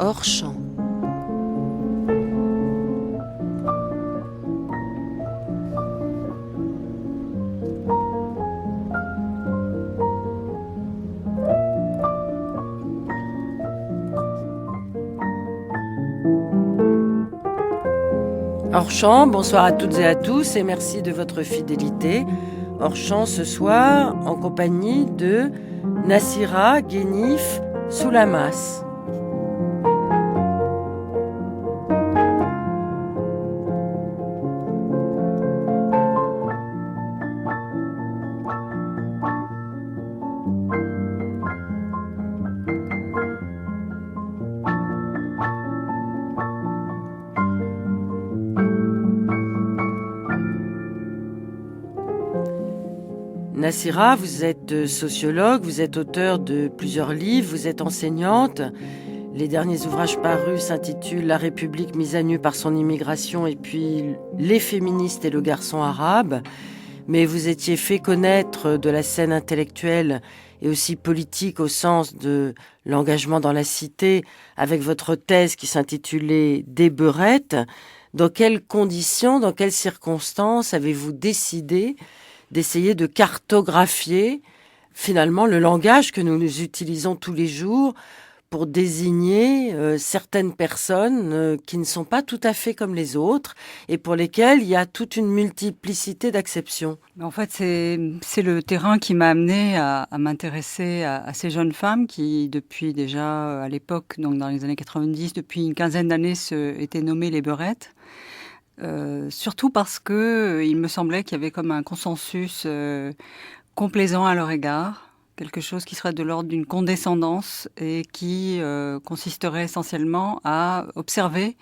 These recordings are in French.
hors champ. Hors champ, bonsoir à toutes et à tous et merci de votre fidélité. Hors champ ce soir en compagnie de Nassira Ghenif Soulamas. Nassira, vous êtes sociologue, vous êtes auteure de plusieurs livres, vous êtes enseignante. Les derniers ouvrages parus s'intitulent La République mise à nu par son immigration et puis Les féministes et le garçon arabe. Mais vous étiez fait connaître de la scène intellectuelle et aussi politique au sens de l'engagement dans la cité avec votre thèse qui s'intitulait Des beurettes. Dans quelles conditions, dans quelles circonstances avez-vous décidé d'essayer de cartographier finalement le langage que nous utilisons tous les jours pour désigner certaines personnes qui ne sont pas tout à fait comme les autres et pour lesquelles il y a toute une multiplicité d'acceptions. En fait, c'est le terrain qui m'a amenée à m'intéresser à ces jeunes femmes qui, depuis déjà à l'époque, donc dans les années 90, depuis une quinzaine d'années, étaient nommées les beurettes. Surtout parce que il me semblait qu'il y avait comme un consensus complaisant à leur égard, quelque chose qui serait de l'ordre d'une condescendance et qui consisterait essentiellement à observer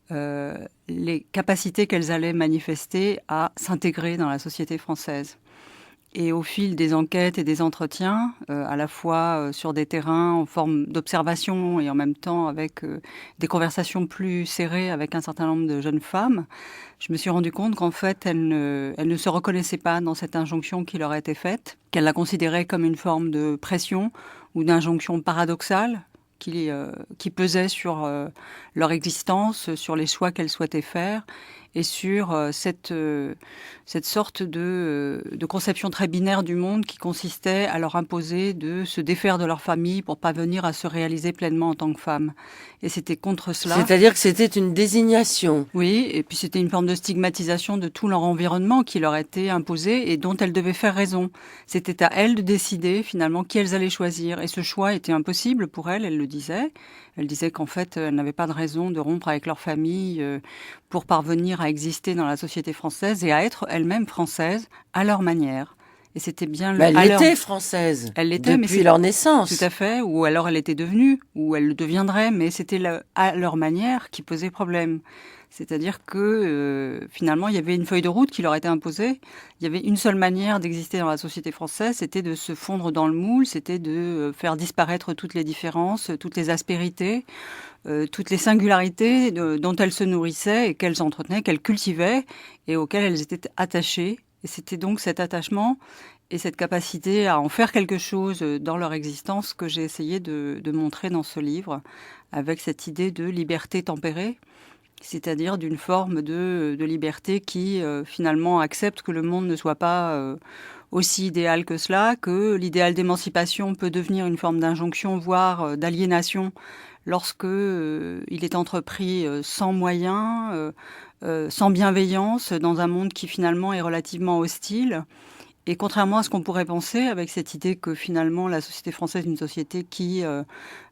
les capacités qu'elles allaient manifester à s'intégrer dans la société française. Et au fil des enquêtes et des entretiens, à la fois sur des terrains en forme d'observation et en même temps avec des conversations plus serrées avec un certain nombre de jeunes femmes, je me suis rendu compte qu'en fait, elles ne se reconnaissaient pas dans cette injonction qui leur a été faite, qu'elles la considéraient comme une forme de pression ou d'injonction paradoxale qui pesait sur leur existence, sur les choix qu'elles souhaitaient faire et sur cette sorte de conception très binaire du monde qui consistait à leur imposer de se défaire de leur famille pour parvenir à se réaliser pleinement en tant que femme. Et c'était contre cela. C'est-à-dire que c'était une désignation. Oui, et puis c'était une forme de stigmatisation de tout leur environnement qui leur était imposé et dont elles devaient faire raison. C'était à elles de décider finalement qui elles allaient choisir. Et ce choix était impossible pour elles, elles le disaient. Elles disaient qu'en fait, elles n'avaient pas de raison de rompre avec leur famille pour parvenir à exister dans la société française et à être elles-mêmes françaises à leur manière. Et c'était bien elle était française. Elle l'était depuis leur naissance. Tout à fait. Ou alors elle était devenue, ou elle le deviendrait, mais c'était à leur manière qui posait problème. C'est-à-dire que finalement, il y avait une feuille de route qui leur était imposée. Il y avait une seule manière d'exister dans la société française, c'était de se fondre dans le moule, c'était de faire disparaître toutes les différences, toutes les aspérités, toutes les singularités dont elles se nourrissaient et qu'elles entretenaient, qu'elles cultivaient et auxquelles elles étaient attachées. Et c'était donc cet attachement et cette capacité à en faire quelque chose dans leur existence que j'ai essayé de montrer dans ce livre, avec cette idée de liberté tempérée, c'est-à-dire d'une forme de liberté qui finalement accepte que le monde ne soit pas aussi idéal que cela, que l'idéal d'émancipation peut devenir une forme d'injonction, voire d'aliénation, lorsque il est entrepris sans moyens, sans bienveillance, dans un monde qui finalement est relativement hostile. Et contrairement à ce qu'on pourrait penser, avec cette idée que finalement la société française est une société qui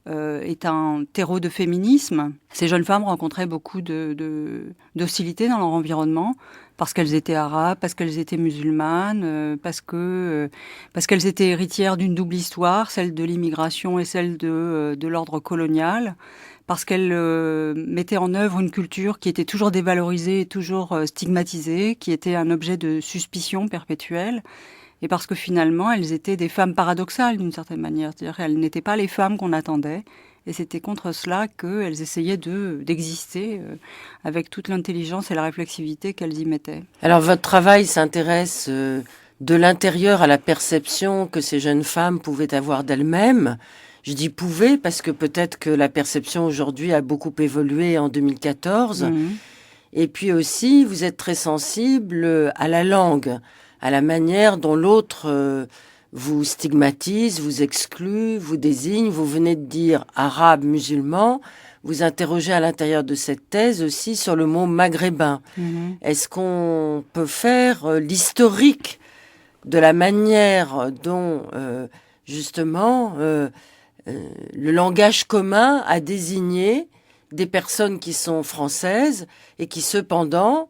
est un terreau de féminisme, ces jeunes femmes rencontraient beaucoup d'hostilité dans leur environnement, parce qu'elles étaient arabes, parce qu'elles étaient musulmanes, parce qu'elles étaient héritières d'une double histoire, celle de l'immigration et celle de l'ordre colonial, parce qu'elles mettaient en œuvre une culture qui était toujours dévalorisée et toujours stigmatisée, qui était un objet de suspicion perpétuelle, et parce que finalement, elles étaient des femmes paradoxales d'une certaine manière. C'est-à-dire qu'elles n'étaient pas les femmes qu'on attendait, et c'était contre cela qu'elles essayaient d'exister avec toute l'intelligence et la réflexivité qu'elles y mettaient. Alors votre travail s'intéresse de l'intérieur à la perception que ces jeunes femmes pouvaient avoir d'elles-mêmes. Je dis pouvait parce que peut-être que la perception aujourd'hui a beaucoup évolué en 2014. Et puis aussi, vous êtes très sensible à la langue, à la manière dont l'autre vous stigmatise, vous exclut, vous désigne. Vous venez de dire arabe, musulman. Vous interrogez à l'intérieur de cette thèse aussi sur le mot maghrébin. Est-ce qu'on peut faire l'historique de la manière dont, justement, le langage commun a désigné des personnes qui sont françaises et qui, cependant,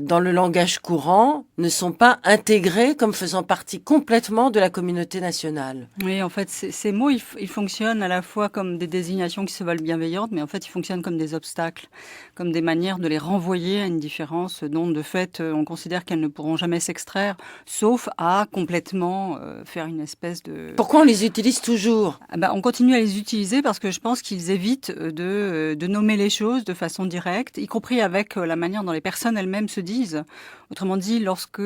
dans le langage courant, ne sont pas intégrées comme faisant partie complètement de la communauté nationale. Oui, en fait, ces mots, ils fonctionnent à la fois comme des désignations qui se veulent bienveillantes, mais en fait, ils fonctionnent comme des obstacles, comme des manières de les renvoyer à une différence dont, de fait, on considère qu'elles ne pourront jamais s'extraire, sauf à complètement faire une espèce de... Pourquoi on les utilise toujours ? On continue à les utiliser parce que je pense qu'ils évitent de nommer les choses de façon directe, y compris avec la manière dont les personnes elles-mêmes se disent. Autrement dit, lorsque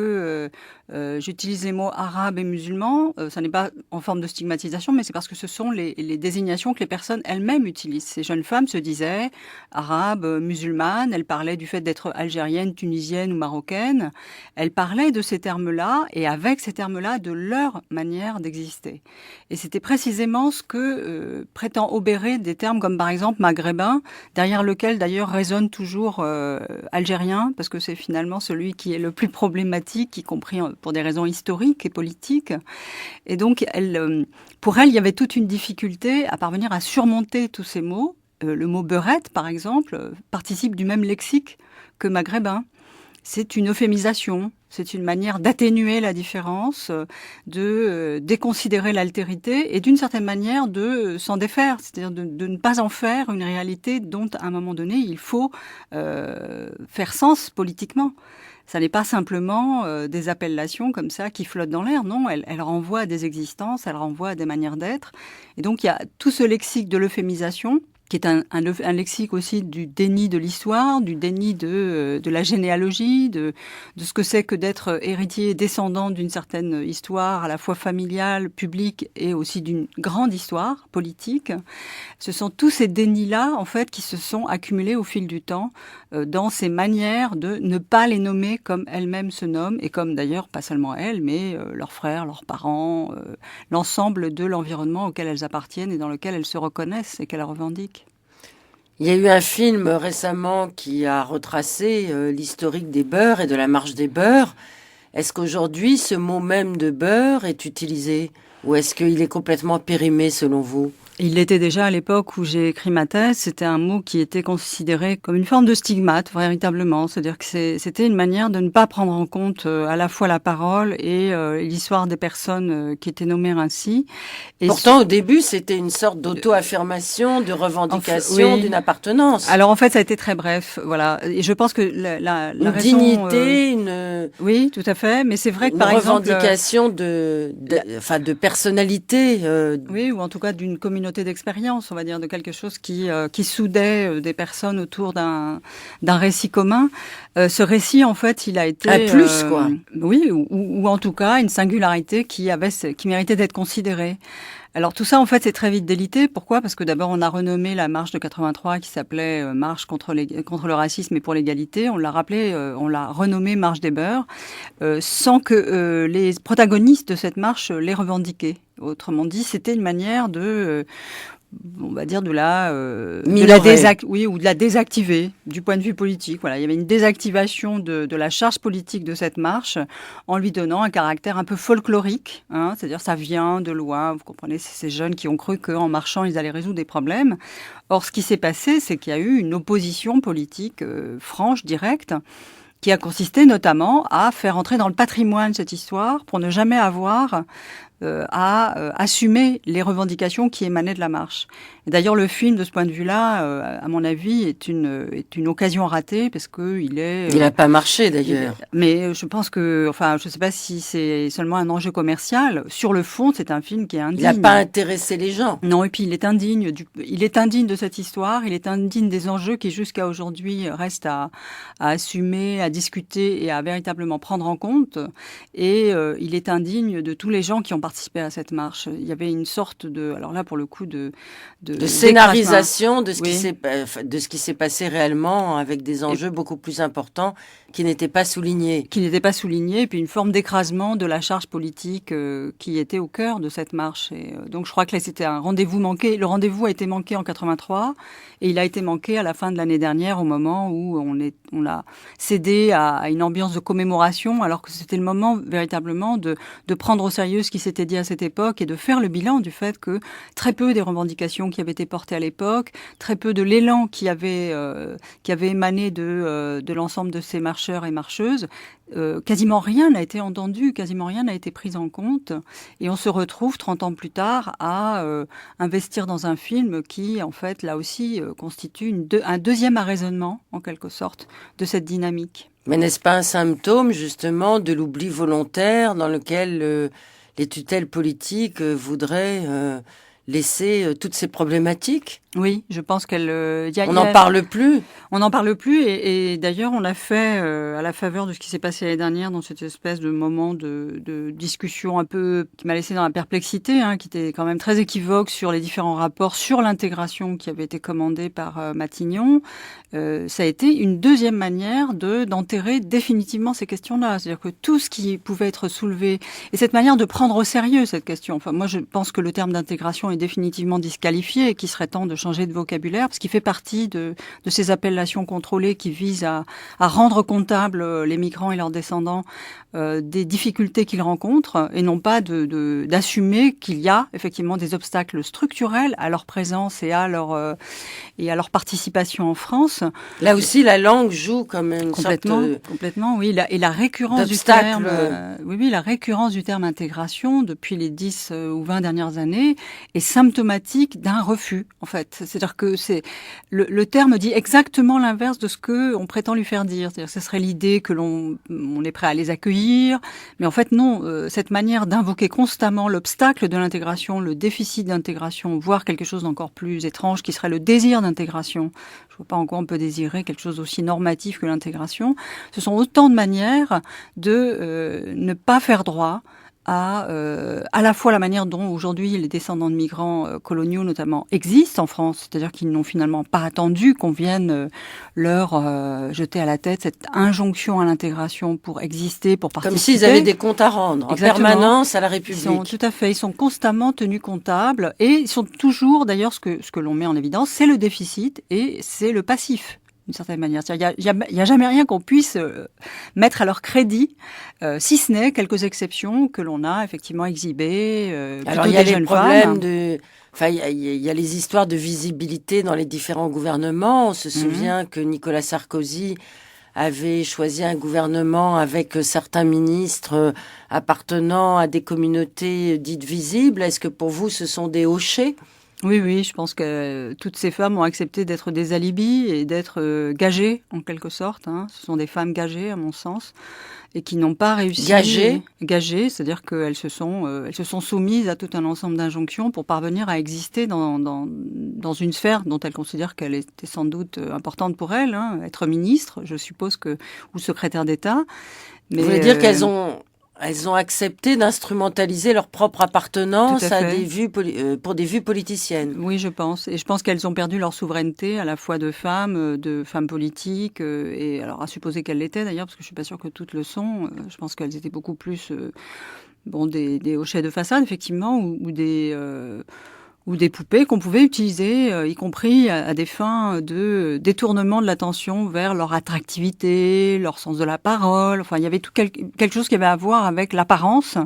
j'utilise les mots arabe et musulman, ça n'est pas en forme de stigmatisation, mais c'est parce que ce sont les désignations que les personnes elles-mêmes utilisent. Ces jeunes femmes se disaient arabe, musulmane, elles parlaient du fait d'être algérienne, tunisienne ou marocaine. Elles parlaient de ces termes-là et avec ces termes-là de leur manière d'exister. Et c'était précisément ce que prétend obérer des termes comme par exemple maghrébin, derrière lequel d'ailleurs résonne toujours algérien, parce que c'est finalement celui qui est le plus problématique, y compris pour des raisons historiques et politiques. Et donc, pour elle, il y avait toute une difficulté à parvenir à surmonter tous ces mots. Le mot beurette, par exemple, participe du même lexique que maghrébin. C'est une euphémisation, c'est une manière d'atténuer la différence, de déconsidérer l'altérité et d'une certaine manière de s'en défaire, c'est-à-dire de ne pas en faire une réalité dont à un moment donné il faut faire sens politiquement. Ça n'est pas simplement des appellations comme ça qui flottent dans l'air, non, elles renvoient à des existences, elles renvoient à des manières d'être. Et donc il y a tout ce lexique de l'euphémisation qui est un lexique aussi du déni de l'histoire, du déni de la généalogie, de ce que c'est que d'être héritier et descendant d'une certaine histoire, à la fois familiale, publique, et aussi d'une grande histoire politique. Ce sont tous ces dénis-là, en fait, qui se sont accumulés au fil du temps dans ces manières de ne pas les nommer comme elles-mêmes se nomment, et comme d'ailleurs, pas seulement elles, mais leurs frères, leurs parents, l'ensemble de l'environnement auquel elles appartiennent et dans lequel elles se reconnaissent et qu'elles revendiquent. Il y a eu un film récemment qui a retracé l'historique des beurs et de la marche des beurs. Est-ce qu'aujourd'hui, ce mot même de beurre est utilisé ou est-ce qu'il est complètement périmé selon vous ? Il l'était déjà à l'époque où j'ai écrit ma thèse. C'était un mot qui était considéré comme une forme de stigmate, véritablement. C'est-à-dire que c'était une manière de ne pas prendre en compte à la fois la parole et l'histoire des personnes qui étaient nommées ainsi. Et pourtant, au début, c'était une sorte d'auto-affirmation, de revendication, d'une appartenance. Alors en fait, ça a été très bref, voilà. Et je pense que la une raison, dignité, oui, tout à fait. Mais c'est vrai que une par exemple, revendication de personnalité. Oui, ou en tout cas d'une communauté d'expérience, on va dire, de quelque chose qui soudait des personnes autour d'un récit commun. Ce récit, en fait, il a été un plus, quoi. Oui, ou en tout cas une singularité qui méritait d'être considérée. Alors tout ça, en fait, c'est très vite délité. Pourquoi ? Parce que d'abord, on a renommé la marche de 83 qui s'appelait Marche contre le racisme et pour l'égalité. On l'a renommée Marche des beurs, sans que les protagonistes de cette marche les revendiquaient. Autrement dit, c'était une manière de on va dire de la désactiver du point de vue politique. Voilà, il y avait une désactivation de la charge politique de cette marche en lui donnant un caractère un peu folklorique, hein, c'est-à-dire ça vient de loin, vous comprenez, c'est ces jeunes qui ont cru qu'en marchant ils allaient résoudre des problèmes. Or, ce qui s'est passé, c'est qu'il y a eu une opposition politique franche, directe, qui a consisté notamment à faire entrer dans le patrimoine cette histoire pour ne jamais avoir à assumer les revendications qui émanaient de la marche. Et d'ailleurs, le film, de ce point de vue-là, à mon avis, est une occasion ratée parce que il n'a pas marché d'ailleurs. Mais je pense que, enfin, je ne sais pas si c'est seulement un enjeu commercial. Sur le fond, c'est un film qui est indigne. Il n'a pas intéressé les gens. Non, et puis il est indigne de cette histoire. Il est indigne des enjeux qui jusqu'à aujourd'hui restent à assumer, à discuter et à véritablement prendre en compte. Et il est indigne de tous les gens qui ont participé participer à cette marche. Il y avait une sorte de, alors là pour le coup de scénarisation de ce qui s'est passé réellement, avec des enjeux beaucoup plus importants qui n'étaient pas soulignés. Et puis une forme d'écrasement de la charge politique qui était au cœur de cette marche. Et donc je crois que là c'était un rendez-vous manqué. Le rendez-vous a été manqué en 83 et il a été manqué à la fin de l'année dernière, au moment où on a cédé à une ambiance de commémoration, alors que c'était le moment véritablement de prendre au sérieux ce qui s'était dit à cette époque et de faire le bilan du fait que très peu des revendications qui avaient été portées à l'époque, très peu de l'élan qui avait émané de l'ensemble de ces marcheurs et marcheuses, quasiment rien n'a été entendu, quasiment rien n'a été pris en compte. Et on se retrouve 30 ans plus tard à investir dans un film qui, en fait, là aussi, constitue un deuxième arraisonnement, en quelque sorte, de cette dynamique. Mais n'est-ce pas un symptôme, justement, de l'oubli volontaire dans lequel les tutelles politiques voudraient laisser toutes ces problématiques ? Oui, je pense on n'en parle plus. On n'en parle plus et d'ailleurs on a fait à la faveur de ce qui s'est passé l'année dernière dans cette espèce de moment de discussion un peu qui m'a laissé dans la perplexité, qui était quand même très équivoque sur les différents rapports sur l'intégration qui avait été commandé par Matignon. Ça a été une deuxième manière d'enterrer définitivement ces questions-là. C'est-à-dire que tout ce qui pouvait être soulevé et cette manière de prendre au sérieux cette question. Enfin, moi je pense que le terme d'intégration est définitivement disqualifié et qu'il serait temps de changer de vocabulaire, parce qu'il fait partie de ces appellations contrôlées qui visent à rendre comptables les migrants et leurs descendants des difficultés qu'ils rencontrent, et non pas d'assumer qu'il y a effectivement des obstacles structurels à leur présence et à leur participation en France. Là aussi, la langue joue comme une complètement, oui. Et la récurrence du terme, la récurrence du terme intégration depuis les 10 ou 20 dernières années est symptomatique d'un refus, en fait. C'est-à-dire que le terme dit exactement l'inverse de ce que on prétend lui faire dire. C'est-à-dire que ce serait l'idée que on est prêt à les accueillir, mais en fait non. Cette manière d'invoquer constamment l'obstacle de l'intégration, le déficit d'intégration, voire quelque chose d'encore plus étrange qui serait le désir d'intégration. Je ne vois pas en quoi on peut désirer quelque chose d'aussi normatif que l'intégration. Ce sont autant de manières de ne pas faire droit à la fois la manière dont aujourd'hui les descendants de migrants coloniaux notamment existent en France, c'est-à-dire qu'ils n'ont finalement pas attendu qu'on vienne leur jeter à la tête cette injonction à l'intégration pour exister, pour participer. Comme s'ils avaient des comptes à rendre en permanence à la République. Tout à fait, ils sont constamment tenus comptables et ils sont toujours, d'ailleurs, ce que l'on met en évidence, c'est le déficit et c'est le passif. D'une certaine manière. Il n'y a jamais rien qu'on puisse mettre à leur crédit, si ce n'est quelques exceptions que l'on a effectivement exhibées. Alors il y a les problèmes il y a les histoires de visibilité dans les différents gouvernements. On se souvient que Nicolas Sarkozy avait choisi un gouvernement avec certains ministres appartenant à des communautés dites visibles. Est-ce que pour vous, ce sont des hochets ? Oui, je pense que toutes ces femmes ont accepté d'être des alibis et d'être gagées, en quelque sorte. Ce sont des femmes gagées, à mon sens, et qui n'ont pas réussi. Gagées, c'est-à-dire qu'elles se sont soumises à tout un ensemble d'injonctions pour parvenir à exister dans une sphère dont elles considèrent qu'elle était sans doute importante pour elles, être ministre, je suppose ou secrétaire d'État. Mais vous voulez dire qu'elles ont accepté d'instrumentaliser leur propre appartenance pour des vues politiciennes. Oui, je pense. Et je pense qu'elles ont perdu leur souveraineté à la fois de femmes politiques, et alors à supposer qu'elles l'étaient d'ailleurs, parce que je suis pas sûre que toutes le sont. Je pense qu'elles étaient beaucoup plus des hochets de façade, effectivement, ou des poupées qu'on pouvait utiliser, y compris à des fins de détournement de l'attention vers leur attractivité, leur sens de la parole. Enfin, il y avait tout quelque chose qui avait à voir avec l'apparence,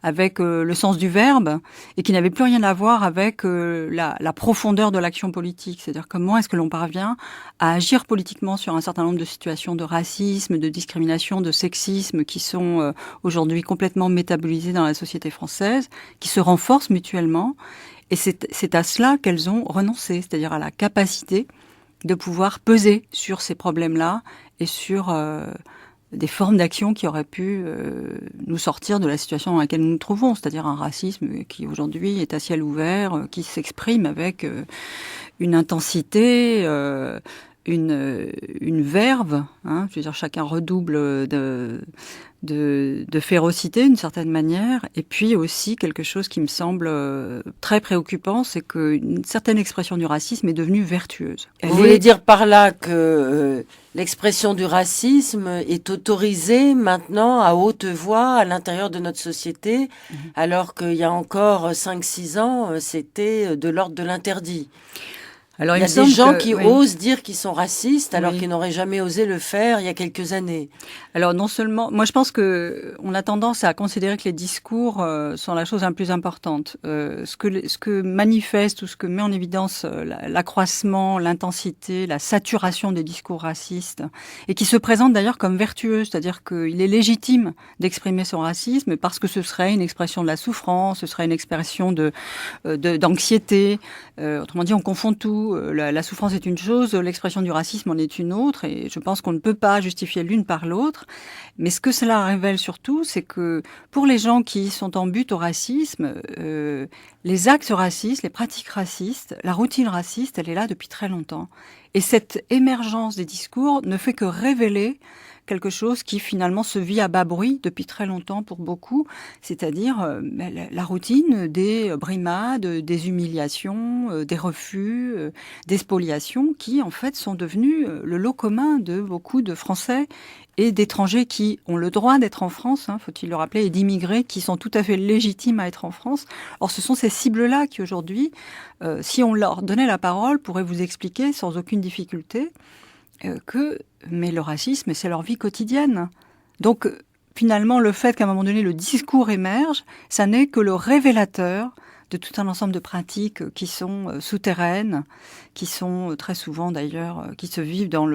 avec le sens du verbe, et qui n'avait plus rien à voir avec la profondeur de l'action politique. C'est-à-dire comment est-ce que l'on parvient à agir politiquement sur un certain nombre de situations de racisme, de discrimination, de sexisme qui sont aujourd'hui complètement métabolisées dans la société française, qui se renforcent mutuellement. Et c'est à cela qu'elles ont renoncé, c'est-à-dire à la capacité de pouvoir peser sur ces problèmes-là et sur des formes d'action qui auraient pu nous sortir de la situation dans laquelle nous nous trouvons, c'est-à-dire un racisme qui aujourd'hui est à ciel ouvert, qui s'exprime avec une intensité une verve, hein, je veux dire chacun redouble de férocité d'une certaine manière, et puis aussi quelque chose qui me semble très préoccupant, c'est qu'une certaine expression du racisme est devenue vertueuse. Vous voulez dire par là que l'expression du racisme est autorisée maintenant à haute voix à l'intérieur de notre société, alors qu'il y a encore 5-6 ans, c'était de l'ordre de l'interdit. Alors, il y a des gens qui osent dire qu'ils sont racistes alors qu'ils n'auraient jamais osé le faire il y a quelques années. Alors non seulement, moi je pense que on a tendance à considérer que les discours sont la chose la plus importante. Ce que manifeste ou ce que met en évidence l'accroissement, l'intensité, la saturation des discours racistes, et qui se présentent d'ailleurs comme vertueux, c'est-à-dire qu'il est légitime d'exprimer son racisme parce que ce serait une expression de la souffrance, ce serait une expression d'anxiété. Autrement dit, on confond tout. La souffrance est une chose, l'expression du racisme en est une autre, et je pense qu'on ne peut pas justifier l'une par l'autre. Mais ce que cela révèle surtout, c'est que pour les gens qui sont en butte au racisme, les actes racistes, les pratiques racistes, la routine raciste, elle est là depuis très longtemps. Et cette émergence des discours ne fait que révéler quelque chose qui finalement se vit à bas bruit depuis très longtemps pour beaucoup, c'est-à-dire la routine des brimades, des humiliations, des refus, des spoliations qui en fait sont devenues le lot commun de beaucoup de Français et d'étrangers qui ont le droit d'être en France, hein, faut-il le rappeler, et d'immigrés qui sont tout à fait légitimes à être en France. Or, ce sont ces cibles-là qui aujourd'hui, si on leur donnait la parole, pourraient vous expliquer sans aucune difficulté mais le racisme, c'est leur vie quotidienne. Donc, finalement, le fait qu'à un moment donné, le discours émerge, ça n'est que le révélateur de tout un ensemble de pratiques qui sont souterraines, qui sont très souvent d'ailleurs, qui se vivent dans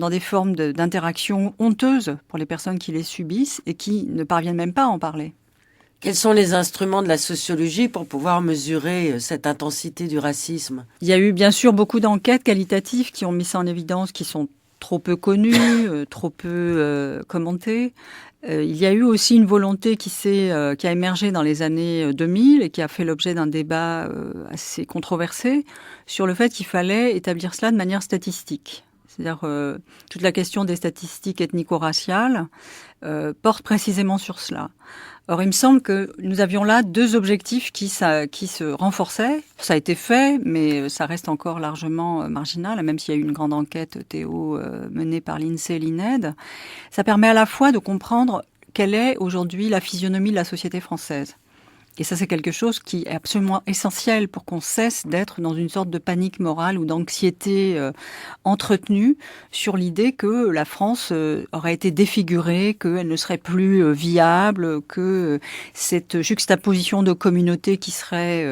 des formes d'interaction honteuses pour les personnes qui les subissent et qui ne parviennent même pas à en parler. Quels sont les instruments de la sociologie pour pouvoir mesurer cette intensité du racisme ? Il y a eu bien sûr beaucoup d'enquêtes qualitatives qui ont mis ça en évidence, qui sont trop peu connues, trop peu commentées. Il y a eu aussi une volonté qui a émergé dans les années 2000 et qui a fait l'objet d'un débat assez controversé sur le fait qu'il fallait établir cela de manière statistique. C'est-à-dire toute la question des statistiques ethnico-raciales porte précisément sur cela. Or, il me semble que nous avions là deux objectifs qui se renforçaient. Ça a été fait, mais ça reste encore largement marginal, même s'il y a eu une grande enquête Théo menée par l'INSEE et l'INED. Ça permet à la fois de comprendre quelle est aujourd'hui la physionomie de la société française. Et ça, c'est quelque chose qui est absolument essentiel pour qu'on cesse d'être dans une sorte de panique morale ou d'anxiété entretenue sur l'idée que la France aurait été défigurée, qu'elle ne serait plus viable, que cette juxtaposition de communautés qui serait,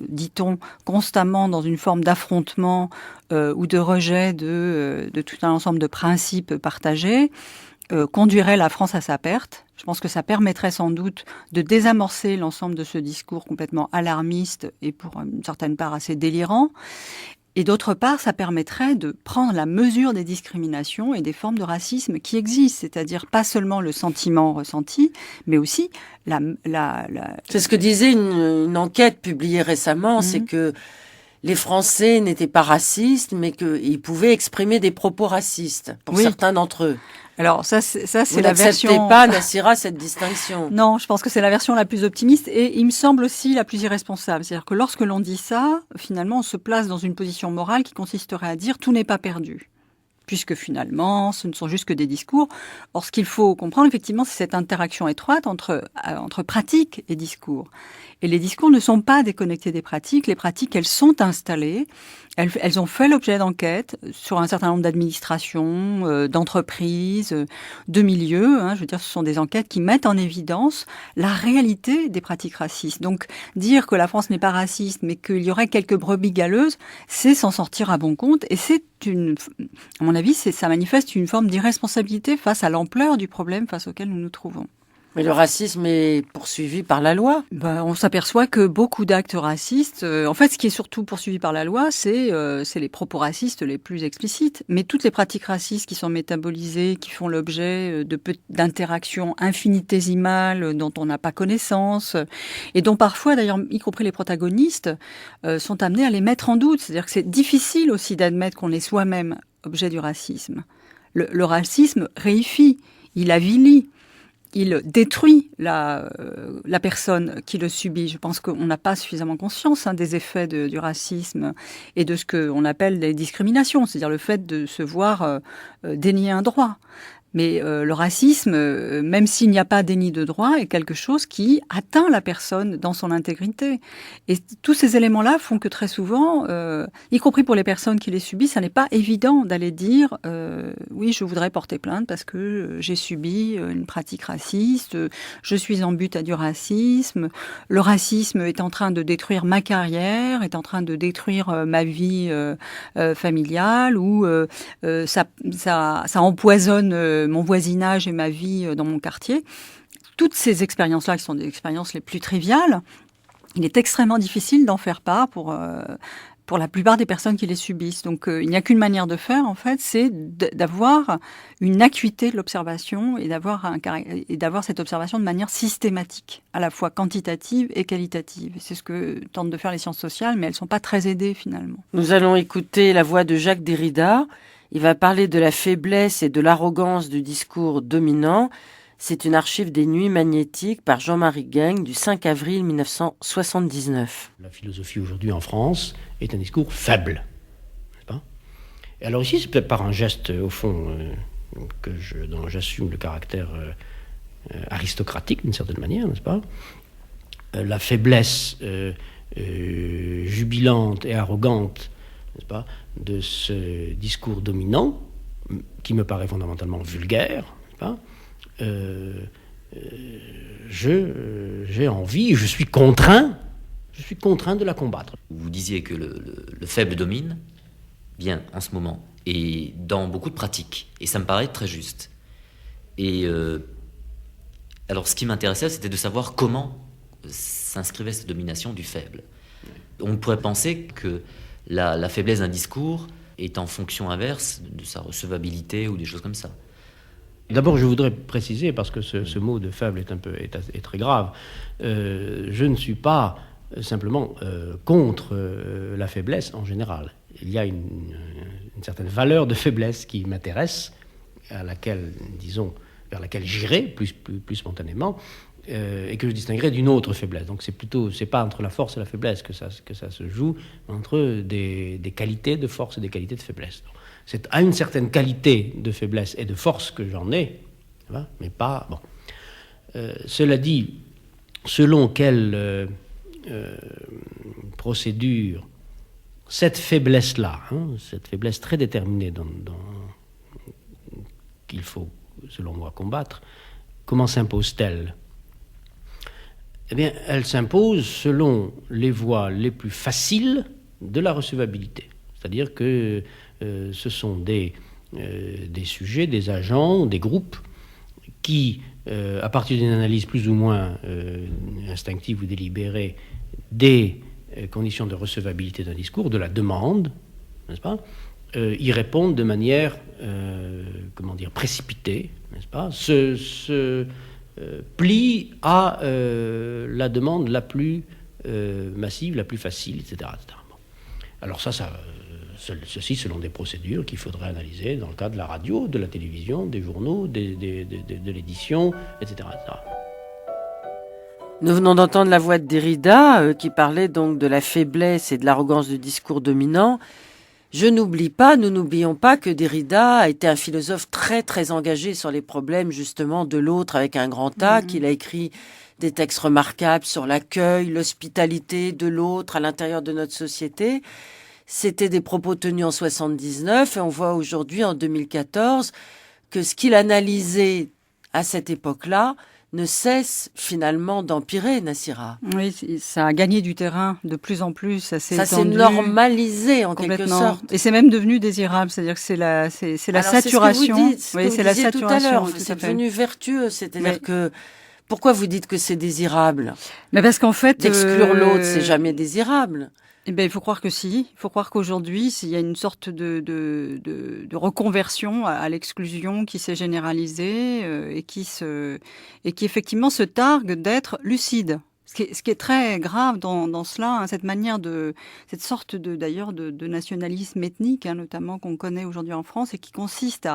dit-on, constamment dans une forme d'affrontement ou de rejet de tout un ensemble de principes partagés, conduirait la France à sa perte. Je pense que ça permettrait sans doute de désamorcer l'ensemble de ce discours complètement alarmiste et pour une certaine part assez délirant. Et d'autre part, ça permettrait de prendre la mesure des discriminations et des formes de racisme qui existent, c'est-à-dire pas seulement le sentiment ressenti, mais aussi C'est ce que disait une enquête publiée récemment, c'est que les Français n'étaient pas racistes, mais qu'ils pouvaient exprimer des propos racistes, pour certains d'entre eux. Alors ça c'est la version. Vous n'acceptez pas, Nassira, cette distinction? Non, je pense que c'est la version la plus optimiste et il me semble aussi la plus irresponsable. C'est-à-dire que lorsque l'on dit ça, finalement, on se place dans une position morale qui consisterait à dire tout n'est pas perdu, puisque finalement, ce ne sont juste que des discours. Or, ce qu'il faut comprendre, effectivement, c'est cette interaction étroite entre pratique et discours. Et les discours ne sont pas déconnectés des pratiques. Les pratiques, elles sont installées. Elles ont fait l'objet d'enquêtes sur un certain nombre d'administrations, d'entreprises, de milieux. Je veux dire, ce sont des enquêtes qui mettent en évidence la réalité des pratiques racistes. Donc, dire que la France n'est pas raciste, mais qu'il y aurait quelques brebis galeuses, c'est s'en sortir à bon compte. Et c'est à mon avis, ça manifeste une forme d'irresponsabilité face à l'ampleur du problème face auquel nous nous trouvons. Mais le racisme est poursuivi par la loi. On s'aperçoit que beaucoup d'actes racistes, en fait, ce qui est surtout poursuivi par la loi, c'est les propos racistes les plus explicites. Mais toutes les pratiques racistes qui sont métabolisées, qui font l'objet d'interactions infinitésimales dont on n'a pas connaissance, et dont parfois, d'ailleurs, y compris les protagonistes, sont amenés à les mettre en doute. C'est-à-dire que c'est difficile aussi d'admettre qu'on est soi-même objet du racisme. Le racisme réifie, il avilit. Il détruit la personne qui le subit. Je pense qu'on n'a pas suffisamment conscience des effets du racisme et de ce qu'on appelle les discriminations, c'est-à-dire le fait de se voir dénier un droit. Mais le racisme, même s'il n'y a pas déni de droit, est quelque chose qui atteint la personne dans son intégrité. Et tous ces éléments-là font que très souvent, y compris pour les personnes qui les subissent, ça n'est pas évident d'aller dire oui, je voudrais porter plainte parce que j'ai subi une pratique raciste, je suis en butte à du racisme, le racisme est en train de détruire ma carrière, est en train de détruire ma vie familiale, ou ça empoisonne mon voisinage et ma vie dans mon quartier. Toutes ces expériences-là, qui sont des expériences les plus triviales, il est extrêmement difficile d'en faire part pour la plupart des personnes qui les subissent. Donc il n'y a qu'une manière de faire, en fait, c'est d'avoir une acuité de l'observation et d'avoir cette observation de manière systématique, à la fois quantitative et qualitative. C'est ce que tentent de faire les sciences sociales, mais elles ne sont pas très aidées finalement. Nous allons écouter la voix de Jacques Derrida. Il va parler de la faiblesse et de l'arrogance du discours dominant. C'est une archive des Nuits magnétiques par Jean-Marie Gaigne du 5 avril 1979. La philosophie aujourd'hui en France est un discours faible, n'est-ce pas ? Et alors ici, c'est peut-être par un geste, au fond, dont j'assume le caractère aristocratique, d'une certaine manière, n'est-ce pas ? La faiblesse jubilante et arrogante, n'est-ce pas, de ce discours dominant, qui me paraît fondamentalement vulgaire, n'est-ce pas ? J'ai envie, je suis contraint de la combattre. Vous disiez que le faible domine, bien, en ce moment, et dans beaucoup de pratiques, et ça me paraît très juste. Et alors, ce qui m'intéressait, c'était de savoir comment s'inscrivait cette domination du faible. On pourrait penser que la faiblesse d'un discours est en fonction inverse de sa recevabilité ou des choses comme ça. D'abord, je voudrais préciser, parce que ce mot de faible est très grave, je ne suis pas simplement contre la faiblesse en général. Il y a une certaine valeur de faiblesse qui m'intéresse, à laquelle, disons, vers laquelle j'irai plus spontanément, et que je distinguerai d'une autre faiblesse. Donc c'est pas entre la force et la faiblesse que ça se joue, mais entre des qualités de force et des qualités de faiblesse. Donc, c'est à une certaine qualité de faiblesse et de force que j'en ai, mais pas... Bon. Cela dit, selon quelle procédure cette faiblesse-là, cette faiblesse très déterminée qu'il faut, selon moi, combattre, comment s'impose-t-elle ? Eh bien, elle s'impose selon les voies les plus faciles de la recevabilité. C'est-à-dire que ce sont des sujets, des agents, des groupes qui, à partir d'une analyse plus ou moins instinctive ou délibérée des conditions de recevabilité d'un discours, de la demande, n'est-ce pas, y répondent de manière, précipitée, n'est-ce pas, plie à la demande la plus massive, la plus facile, etc. Bon. Alors ceci selon des procédures qu'il faudrait analyser dans le cadre de la radio, de la télévision, des journaux, de l'édition, etc., etc. Nous venons d'entendre la voix de Derrida qui parlait donc de la faiblesse et de l'arrogance du discours dominant. Nous n'oublions pas que Derrida a été un philosophe très très engagé sur les problèmes justement de l'autre avec un grand A, qu'il a écrit des textes remarquables sur l'accueil, l'hospitalité de l'autre à l'intérieur de notre société. C'était des propos tenus en 1979 et on voit aujourd'hui en 2014 que ce qu'il analysait à cette époque-là ne cesse finalement d'empirer, Nassira. Oui, ça a gagné du terrain de plus en plus. Ça s'est normalisé en quelque sorte. Et c'est même devenu désirable, c'est-à-dire que c'est la saturation. C'est ce que vous disiez tout à l'heure. C'est devenu vertueux, c'est-à-dire que Pourquoi vous dites que c'est désirable? Mais parce qu'en fait, D'exclure l'autre, c'est jamais désirable. Eh ben, il faut croire que si. Il faut croire qu'aujourd'hui, il y a une sorte de reconversion à l'exclusion qui s'est généralisée et qui effectivement se targue d'être lucide. Ce qui est très grave dans cela, hein, cette sorte d'ailleurs de nationalisme ethnique, hein, notamment qu'on connaît aujourd'hui en France et qui consiste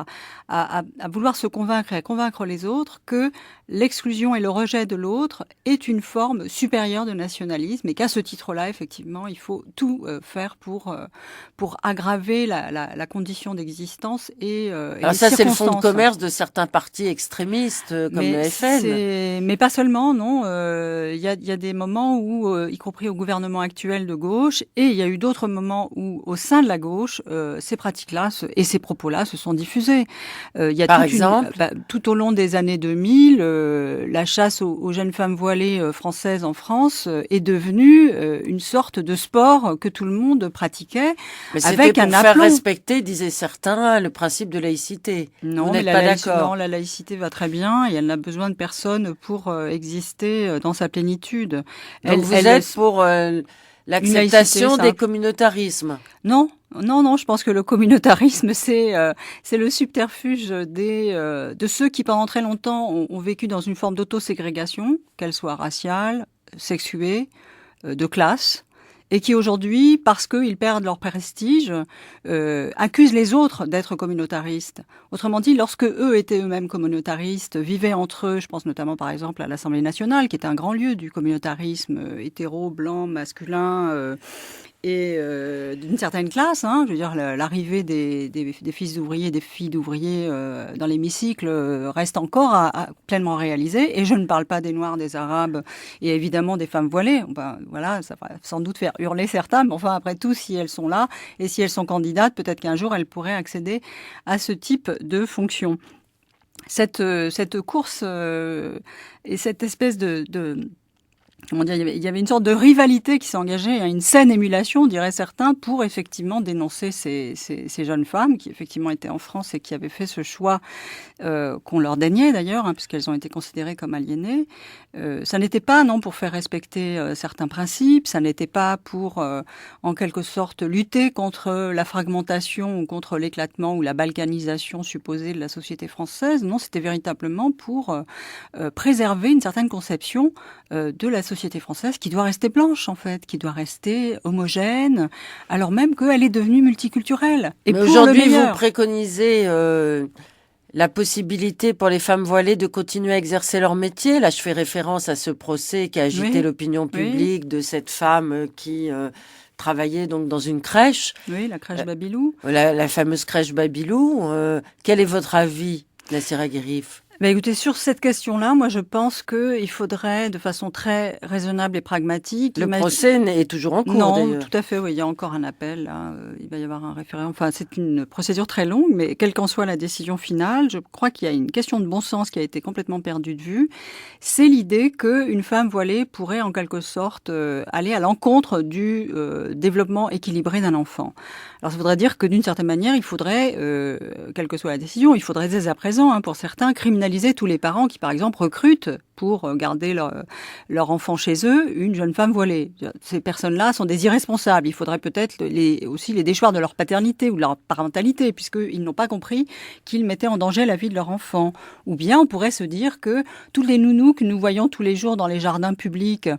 à vouloir se convaincre et à convaincre les autres que l'exclusion et le rejet de l'autre est une forme supérieure de nationalisme et qu'à ce titre-là, effectivement, il faut tout faire pour aggraver la condition d'existence et les Ça, c'est le fonds de circonstances. commerce de certains partis extrémistes comme le FN. Mais pas seulement, non. Il y a des moments où, y compris au gouvernement actuel de gauche, et il y a eu d'autres moments où, au sein de la gauche, ces pratiques-là et ces propos-là se sont diffusés. Il y a Par exemple, tout au long des années 2000, la chasse aux jeunes femmes voilées françaises en France est devenue une sorte de sport que tout le monde pratiquait. mais avec c'était un pour faire aplomb. respecter, disaient certains, le principe de laïcité. Non, Vous mais n'êtes pas d'accord? non, la laïcité va très bien et elle n'a besoin de personne pour exister dans sa plénitude. Donc vous êtes pour l'acceptation laïcité, ça. des communautarismes. Non, je pense que le communautarisme, c'est le subterfuge de ceux qui, pendant très longtemps, ont vécu dans une forme d'autoségrégation, qu'elle soit raciale, sexuée, de classe, et qui aujourd'hui, parce qu'ils perdent leur prestige, accusent les autres d'être communautaristes. Autrement dit, lorsque eux étaient eux-mêmes communautaristes, vivaient entre eux, je pense notamment par exemple à l'Assemblée nationale, qui est un grand lieu du communautarisme hétéro, blanc, masculin, et d'une certaine classe, hein, je veux dire, l'arrivée des fils d'ouvriers, des filles d'ouvriers dans l'hémicycle reste encore à pleinement réaliser. Et je ne parle pas des Noirs, des Arabes et évidemment des femmes voilées. Ben, voilà, ça va sans doute faire hurler certains, mais enfin, après tout, si elles sont là et si elles sont candidates, peut-être qu'un jour elles pourraient accéder à ce type de fonction. Cette course et cette espèce comment dire, il y avait une sorte de rivalité qui s'engageait, une saine émulation, diraient certains, pour effectivement dénoncer ces jeunes femmes qui effectivement étaient en France et qui avaient fait ce choix qu'on leur daignait d'ailleurs, hein, puisqu'elles ont été considérées comme aliénées. Ça n'était pas, non, pour faire respecter certains principes, ça n'était pas pour, en quelque sorte, lutter contre la fragmentation ou contre l'éclatement ou la balkanisation supposée de la société française. Non, c'était véritablement pour préserver une certaine conception de la société française qui doit rester blanche, en fait, qui doit rester homogène, alors même qu'elle est devenue multiculturelle. Et mais pour aujourd'hui, le meilleur. vous préconisez la possibilité pour les femmes voilées de continuer à exercer leur métier. Là, je fais référence à ce procès qui a agité Oui, l'opinion publique de cette femme qui travaillait donc dans une crèche, Oui, la crèche Babylou. la fameuse crèche Babylou. Quel est votre avis, Nassira Guérif? Écoutez, sur cette question-là, moi je pense qu'il faudrait, de façon très raisonnable et pragmatique... Le procès est toujours en cours, Non, d'ailleurs. tout à fait, oui, il y a encore un appel, là. Il va y avoir un référendum. Enfin, c'est une procédure très longue, mais quelle qu'en soit la décision finale, je crois qu'il y a une question de bon sens qui a été complètement perdue de vue. C'est l'idée qu'une femme voilée pourrait, en quelque sorte, aller à l'encontre du développement équilibré d'un enfant. Alors, ça voudrait dire que, d'une certaine manière, il faudrait, quelle que soit la décision, il faudrait dès à présent, hein, pour certains, criminaliser tous les parents qui, par exemple, recrutent pour garder leur enfant chez eux une jeune femme voilée. Ces personnes-là sont des irresponsables. Il faudrait peut-être aussi les déchoir de leur paternité ou de leur parentalité, puisqu'ils n'ont pas compris qu'ils mettaient en danger la vie de leur enfant. Ou bien on pourrait se dire que tous les nounous que nous voyons tous les jours dans les jardins publics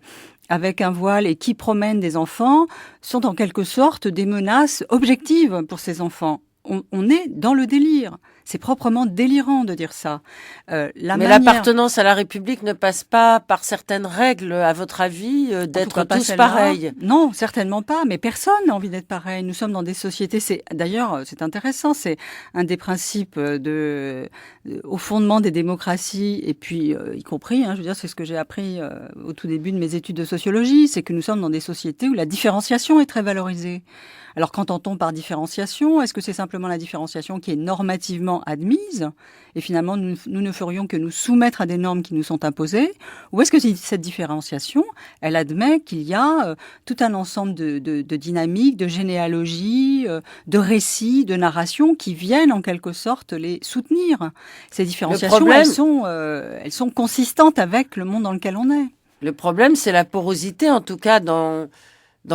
avec un voile et qui promènent des enfants sont en quelque sorte des menaces objectives pour ces enfants. On est dans le délire. C'est proprement délirant de dire ça. Mais l'appartenance à la République ne passe pas par certaines règles, à votre avis, d'être tous pareils? Non, certainement pas. Mais personne n'a envie d'être pareil. Nous sommes dans des sociétés. D'ailleurs, c'est intéressant. C'est un des principes au fondement des démocraties, et puis y compris, je veux dire, c'est ce que j'ai appris au tout début de mes études de sociologie, c'est que nous sommes dans des sociétés où la différenciation est très valorisée. Alors qu'entend-on par différenciation? Est-ce que c'est simplement simplement la différenciation qui est normativement admise, et finalement nous ne ferions que nous soumettre à des normes qui nous sont imposées, ou est-ce que cette différenciation, elle admet qu'il y a tout un ensemble de dynamiques, de généalogies, de récits, de narrations qui viennent en quelque sorte les soutenir. Ces différenciations, elles sont consistantes avec le monde dans lequel on est. Le problème, c'est la porosité, en tout cas dans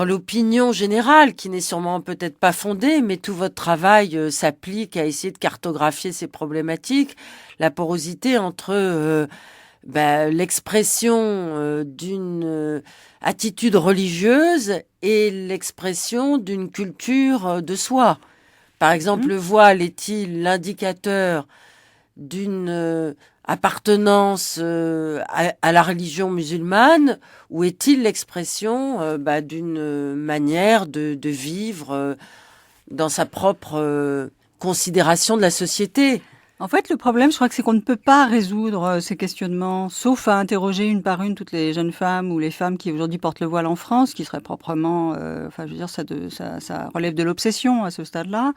l'opinion générale, qui n'est sûrement peut-être pas fondée, mais tout votre travail s'applique à essayer de cartographier ces problématiques. La porosité entre l'expression d'une attitude religieuse et l'expression d'une culture de soi. Par exemple, le voile est-il l'indicateur d'une appartenance à la religion musulmane, ou est-il l'expression d'une manière de vivre dans sa propre considération de la société ? En fait, le problème, je crois que c'est qu'on ne peut pas résoudre ces questionnements, sauf à interroger une par une toutes les jeunes femmes ou les femmes qui aujourd'hui portent le voile en France, qui seraient proprement, ça relève de l'obsession à ce stade-là.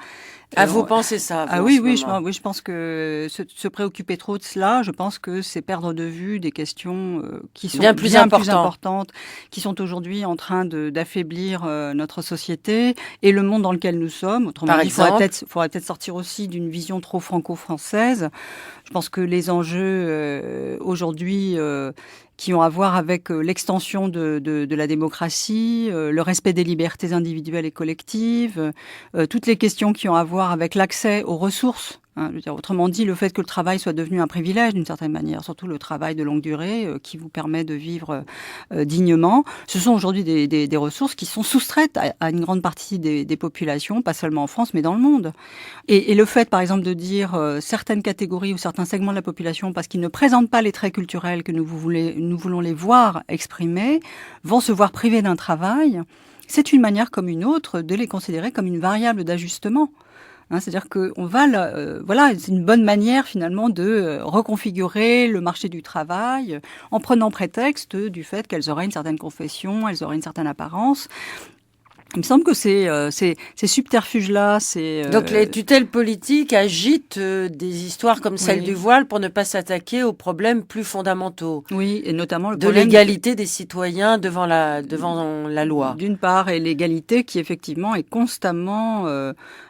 Vous pensez ça? Oui, je pense que se préoccuper trop de cela, je pense que c'est perdre de vue des questions qui sont bien plus importantes, qui sont aujourd'hui en train d'affaiblir notre société et le monde dans lequel nous sommes. Autrement dit, il faudrait peut-être sortir aussi d'une vision trop franco-française. Je pense que les enjeux aujourd'hui qui ont à voir avec l'extension de la démocratie, le respect des libertés individuelles et collectives, toutes les questions qui ont à voir avec l'accès aux ressources. Je veux dire, autrement dit, le fait que le travail soit devenu un privilège d'une certaine manière, surtout le travail de longue durée qui vous permet de vivre dignement, ce sont aujourd'hui des ressources qui sont soustraites à une grande partie des populations, pas seulement en France, mais dans le monde. Et le fait, par exemple, de dire certaines catégories ou certains segments de la population, parce qu'ils ne présentent pas les traits culturels que nous voulons les voir exprimer, vont se voir privés d'un travail, c'est une manière comme une autre de les considérer comme une variable d'ajustement. C'est-à-dire que c'est une bonne manière finalement de reconfigurer le marché du travail en prenant prétexte du fait qu'elles auraient une certaine confession, elles auraient une certaine apparence. Il me semble que ces subterfuges-là, Donc les tutelles politiques agitent des histoires comme celle du voile pour ne pas s'attaquer aux problèmes plus fondamentaux. Oui, et notamment de l'égalité des citoyens devant la loi. D'une part, et l'égalité qui effectivement est constamment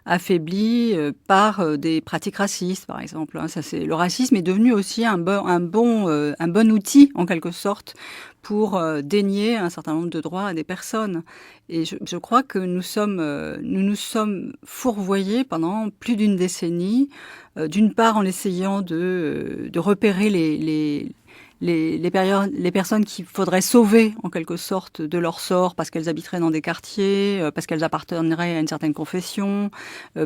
affaiblie par des pratiques racistes, par exemple. Le racisme est devenu aussi un bon outil en quelque sorte pour dénier un certain nombre de droits à des personnes. Et je crois que nous nous sommes fourvoyés pendant plus d'une décennie, d'une part en essayant de repérer les personnes qu'il faudrait sauver en quelque sorte de leur sort parce qu'elles habiteraient dans des quartiers, parce qu'elles appartiendraient à une certaine confession,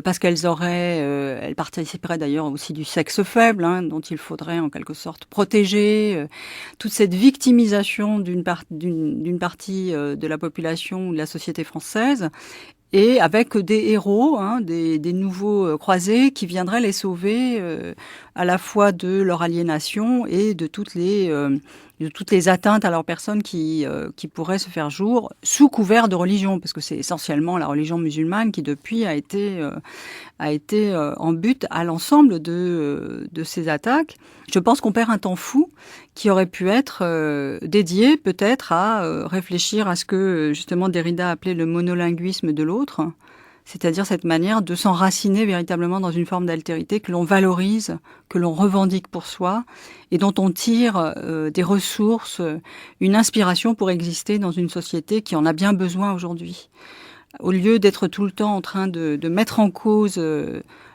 parce elles participeraient d'ailleurs aussi du sexe faible, dont il faudrait en quelque sorte protéger. Toute cette victimisation d'une partie de la population ou de la société française, et avec des héros, des nouveaux croisés qui viendraient les sauver à la fois de leur aliénation et de toutes les atteintes à leur personne qui pourraient se faire jour sous couvert de religion, parce que c'est essentiellement la religion musulmane qui depuis a été en but à l'ensemble de ces attaques. Je pense qu'on perd un temps fou qui aurait pu être dédié peut-être à réfléchir à ce que justement Derrida appelait le monolinguisme de l'autre, c'est-à-dire cette manière de s'enraciner véritablement dans une forme d'altérité que l'on valorise, que l'on revendique pour soi et dont on tire des ressources, une inspiration pour exister dans une société qui en a bien besoin aujourd'hui. Au lieu d'être tout le temps en train de mettre en cause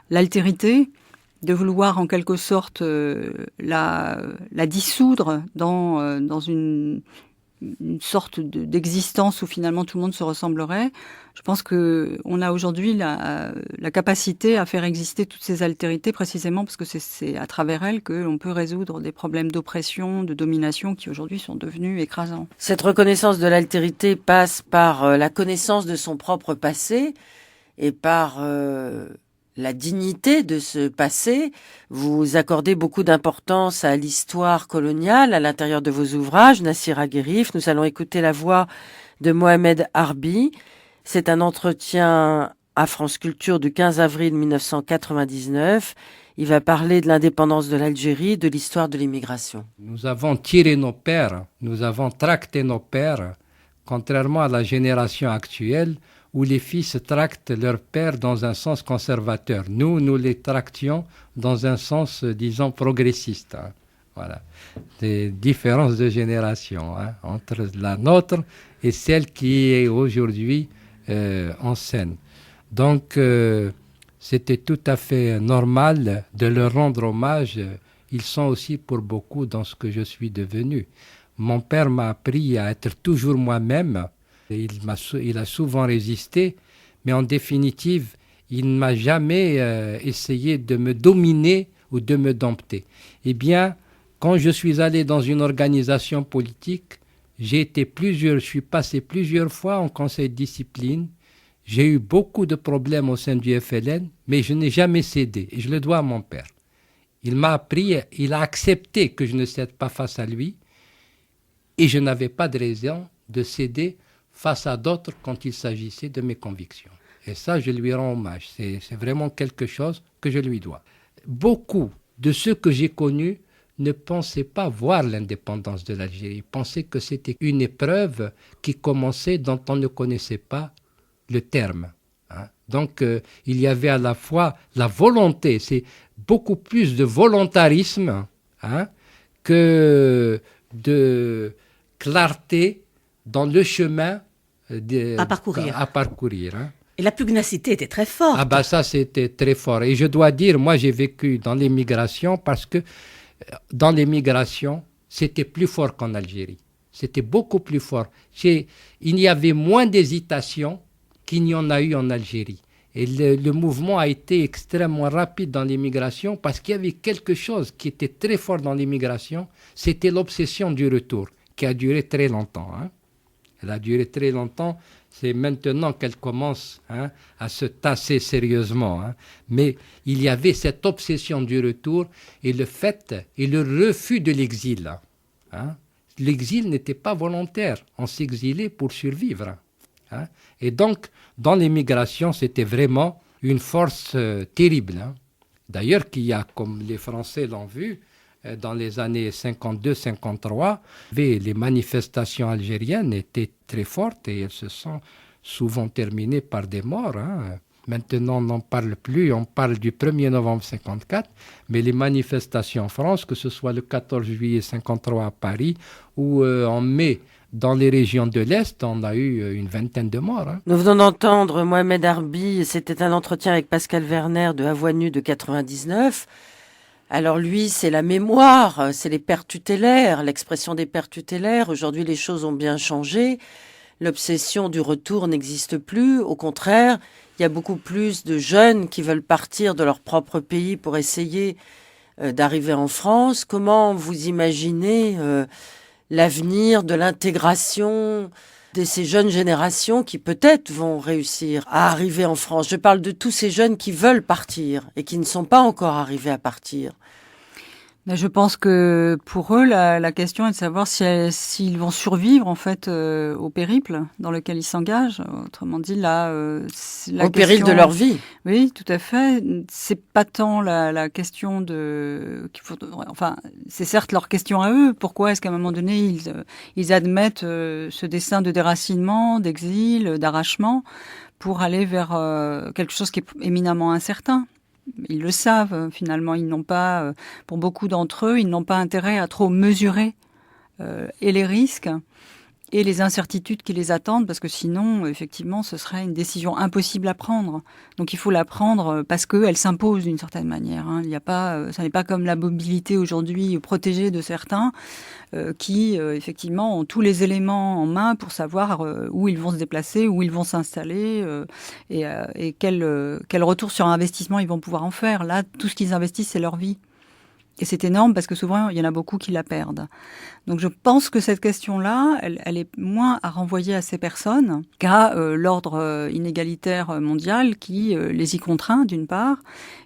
l'altérité, de vouloir en quelque sorte la dissoudre dans une sorte d'existence où finalement tout le monde se ressemblerait. Je pense que on a aujourd'hui la capacité à faire exister toutes ces altérités précisément parce que c'est à travers elles que l'on peut résoudre des problèmes d'oppression, de domination qui aujourd'hui sont devenus écrasants. Cette reconnaissance de l'altérité passe par la connaissance de son propre passé et par la dignité de ce passé. Vous accordez beaucoup d'importance à l'histoire coloniale à l'intérieur de vos ouvrages, Nassira Guérif. Nous allons écouter la voix de Mohamed Harbi. C'est un entretien à France Culture du 15 avril 1999. Il va parler de l'indépendance de l'Algérie, de l'histoire de l'immigration. Nous avons tiré nos pères, nous avons tracté nos pères, contrairement à la génération actuelle où les fils tractent leurs pères dans un sens conservateur. Nous les tractions dans un sens, disons, progressiste. Voilà. Des différences de génération entre la nôtre et celle qui est aujourd'hui en scène. Donc, c'était tout à fait normal de leur rendre hommage. Ils sont aussi pour beaucoup dans ce que je suis devenu. Mon père m'a appris à être toujours moi-même. Il a souvent résisté, mais en définitive, il ne m'a jamais essayé de me dominer ou de me dompter. Eh bien, quand je suis allé dans une organisation politique, je suis passé plusieurs fois en conseil de discipline. J'ai eu beaucoup de problèmes au sein du FLN, mais je n'ai jamais cédé, et je le dois à mon père. Il m'a appris, il a accepté que je ne cède pas face à lui, et je n'avais pas de raison de céder face à d'autres quand il s'agissait de mes convictions. Et ça, je lui rends hommage. C'est vraiment quelque chose que je lui dois. Beaucoup de ceux que j'ai connus ne pensaient pas voir l'indépendance de l'Algérie. Ils pensaient que c'était une épreuve qui commençait dont on ne connaissait pas le terme. Donc, il y avait à la fois la volonté, c'est beaucoup plus de volontarisme que de clarté dans le chemin à parcourir. Et la pugnacité était très forte. Ah bah ça, c'était très fort. Et je dois dire, moi, j'ai vécu dans l'émigration parce que dans l'émigration, c'était plus fort qu'en Algérie. C'était beaucoup plus fort. Il y avait moins d'hésitation qu'il n'y en a eu en Algérie. Et le mouvement a été extrêmement rapide dans l'immigration parce qu'il y avait quelque chose qui était très fort dans l'immigration, c'était l'obsession du retour, qui a duré très longtemps. Elle a duré très longtemps, c'est maintenant qu'elle commence à se tasser sérieusement. Mais il y avait cette obsession du retour et le fait et le refus de l'exil. L'exil n'était pas volontaire, on s'exilait pour survivre. Et donc, dans l'immigration, c'était vraiment une force terrible. D'ailleurs, qu'il y a, comme les Français l'ont vu, dans les années 52-53, les manifestations algériennes étaient très fortes et elles se sont souvent terminées par des morts. Maintenant, on n'en parle plus, on parle du 1er novembre 54, mais les manifestations en France, que ce soit le 14 juillet 53 à Paris ou en mai, dans les régions de l'Est, on a eu une vingtaine de morts. Nous venons d'entendre Mohamed Harbi, c'était un entretien avec Pascal Werner de Avoinu de 99. Alors lui, c'est la mémoire, c'est les pères tutélaires, l'expression des pères tutélaires. Aujourd'hui, les choses ont bien changé. L'obsession du retour n'existe plus. Au contraire, il y a beaucoup plus de jeunes qui veulent partir de leur propre pays pour essayer d'arriver en France. Comment vous imaginez l'avenir de l'intégration de ces jeunes générations qui peut-être vont réussir à arriver en France? Je parle de tous ces jeunes qui veulent partir et qui ne sont pas encore arrivés à partir. Je pense que pour eux, la question est de savoir s'ils vont survivre en fait au périple dans lequel ils s'engagent. Autrement dit, au péril de leur vie. Oui, tout à fait. C'est pas tant la question enfin, c'est certes leur question à eux. Pourquoi est-ce qu'à un moment donné ils admettent ce dessein de déracinement, d'exil, d'arrachement pour aller vers quelque chose qui est éminemment incertain? Ils le savent, finalement, ils n'ont pas, pour beaucoup d'entre eux, ils n'ont pas intérêt à trop mesurer et les risques et les incertitudes qui les attendent, parce que sinon, effectivement, ce serait une décision impossible à prendre. Donc il faut la prendre parce qu'elle s'impose d'une certaine manière. Il y a pas, ça n'est pas comme la mobilité aujourd'hui protégée de certains qui, effectivement, ont tous les éléments en main pour savoir où ils vont se déplacer, où ils vont s'installer et quel retour sur investissement ils vont pouvoir en faire. Là, tout ce qu'ils investissent, c'est leur vie. Et c'est énorme parce que souvent, il y en a beaucoup qui la perdent. Donc je pense que cette question-là, elle est moins à renvoyer à ces personnes qu'à l'ordre inégalitaire mondial qui les y contraint, d'une part,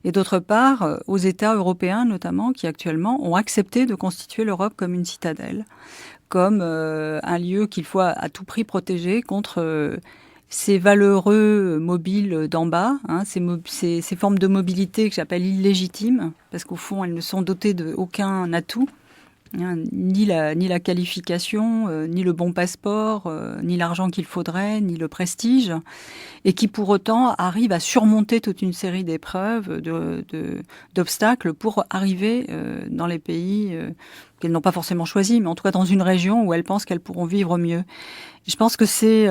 et d'autre part, aux États européens notamment, qui actuellement ont accepté de constituer l'Europe comme une citadelle, comme un lieu qu'il faut à tout prix protéger contre ces valeureux mobiles d'en bas, ces formes de mobilité que j'appelle illégitimes, parce qu'au fond, elles ne sont dotées d'aucun atout, ni la qualification, ni le bon passeport, ni l'argent qu'il faudrait, ni le prestige, et qui pour autant arrivent à surmonter toute une série d'épreuves, d'obstacles pour arriver dans les pays qu'elles n'ont pas forcément choisis, mais en tout cas dans une région où elles pensent qu'elles pourront vivre mieux. Je pense que c'est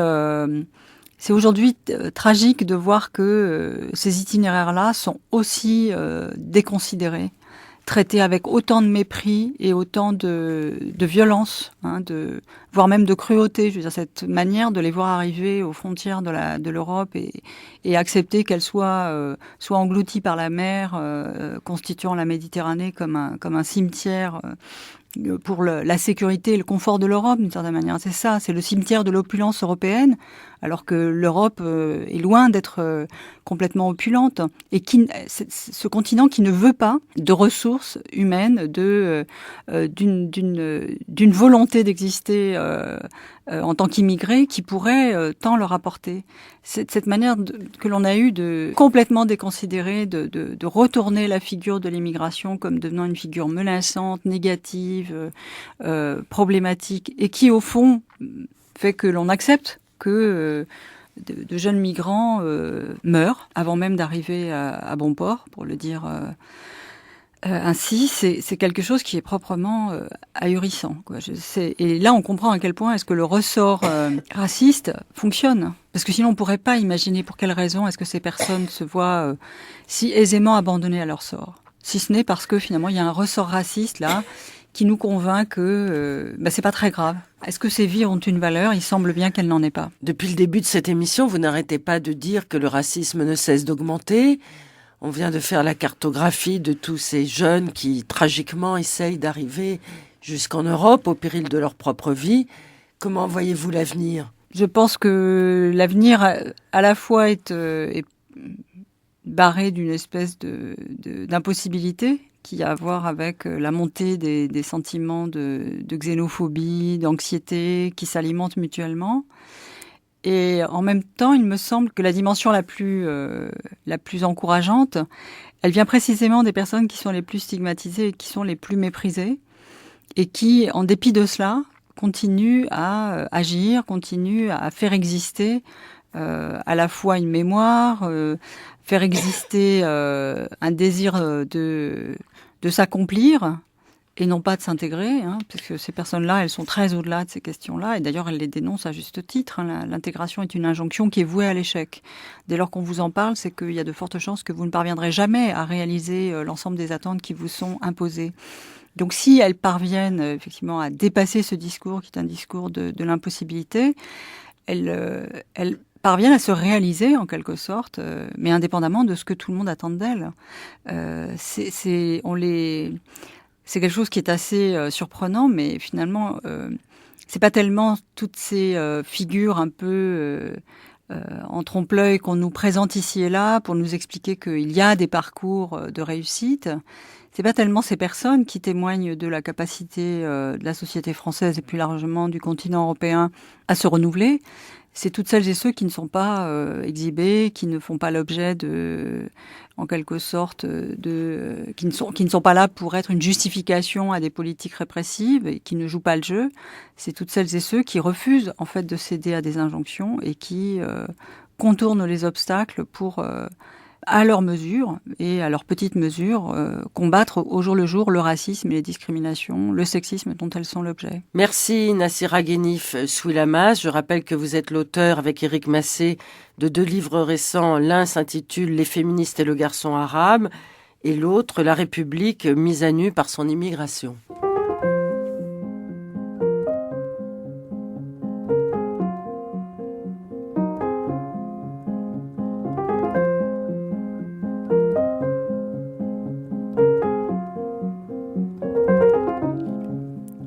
aujourd'hui tragique de voir que ces itinéraires-là sont aussi déconsidérés, traités avec autant de mépris et autant de violence, voire même de cruauté. Je veux dire, cette manière de les voir arriver aux frontières de l'Europe et accepter qu'elles soient englouties par la mer, constituant la Méditerranée comme un cimetière pour la sécurité et le confort de l'Europe, d'une certaine manière. C'est ça, c'est le cimetière de l'opulence européenne, alors que l'Europe est loin d'être complètement opulente. Et ce continent qui ne veut pas de ressources humaines, d'une volonté d'exister en tant qu'immigrés qui pourrait tant leur apporter. Cette manière que l'on a eue de complètement déconsidérer, de retourner la figure de l'immigration comme devenant une figure menaçante, négative, problématique, et qui au fond fait que l'on accepte que de jeunes migrants meurent avant même d'arriver à bon port, pour le dire ainsi. C'est quelque chose qui est proprement ahurissant, quoi. Et là, on comprend à quel point est-ce que le ressort raciste fonctionne. Parce que sinon, on ne pourrait pas imaginer pour quelles raisons est-ce que ces personnes se voient si aisément abandonnées à leur sort. Si ce n'est parce que finalement, il y a un ressort raciste là qui nous convainc que c'est pas très grave. Est-ce que ces vies ont une valeur ? Il semble bien qu'elle n'en ait pas. Depuis le début de cette émission, vous n'arrêtez pas de dire que le racisme ne cesse d'augmenter. On vient de faire la cartographie de tous ces jeunes qui, tragiquement, essayent d'arriver jusqu'en Europe au péril de leur propre vie. Comment voyez-vous l'avenir ? Je pense que l'avenir, à la fois, est barré d'une espèce d'impossibilité qui a à voir avec la montée des sentiments de xénophobie, d'anxiété, qui s'alimentent mutuellement. Et en même temps, il me semble que la dimension la plus encourageante, elle vient précisément des personnes qui sont les plus stigmatisées et qui sont les plus méprisées, et qui, en dépit de cela, continuent à agir, continuent à faire exister à la fois une mémoire, faire exister un désir de s'accomplir et non pas de s'intégrer, parce que ces personnes-là, elles sont très au-delà de ces questions-là, et d'ailleurs, elles les dénoncent à juste titre. L'intégration est une injonction qui est vouée à l'échec. Dès lors qu'on vous en parle, c'est qu'il y a de fortes chances que vous ne parviendrez jamais à réaliser l'ensemble des attentes qui vous sont imposées. Donc si elles parviennent effectivement à dépasser ce discours, qui est un discours de l'impossibilité, elles parviennent à se réaliser en quelque sorte, mais indépendamment de ce que tout le monde attend d'elles. C'est quelque chose qui est assez surprenant, mais finalement, c'est pas tellement toutes ces figures un peu en trompe-l'œil qu'on nous présente ici et là pour nous expliquer qu'il y a des parcours de réussite. C'est pas tellement ces personnes qui témoignent de la capacité de la société française et plus largement du continent européen à se renouveler. C'est toutes celles et ceux qui ne sont pas exhibés, qui ne font pas l'objet en quelque sorte, qui ne sont pas là pour être une justification à des politiques répressives et qui ne jouent pas le jeu. C'est toutes celles et ceux qui refusent en fait de céder à des injonctions et qui contournent les obstacles pour à leur mesure et à leur petite mesure, combattre au jour le jour le racisme et les discriminations, le sexisme dont elles sont l'objet. Merci Nassira Ghenif Souilamas. Je rappelle que vous êtes l'auteur avec Éric Massé de 2 livres récents. L'un s'intitule « Les féministes et le garçon arabe » et l'autre « La République mise à nu par son immigration ».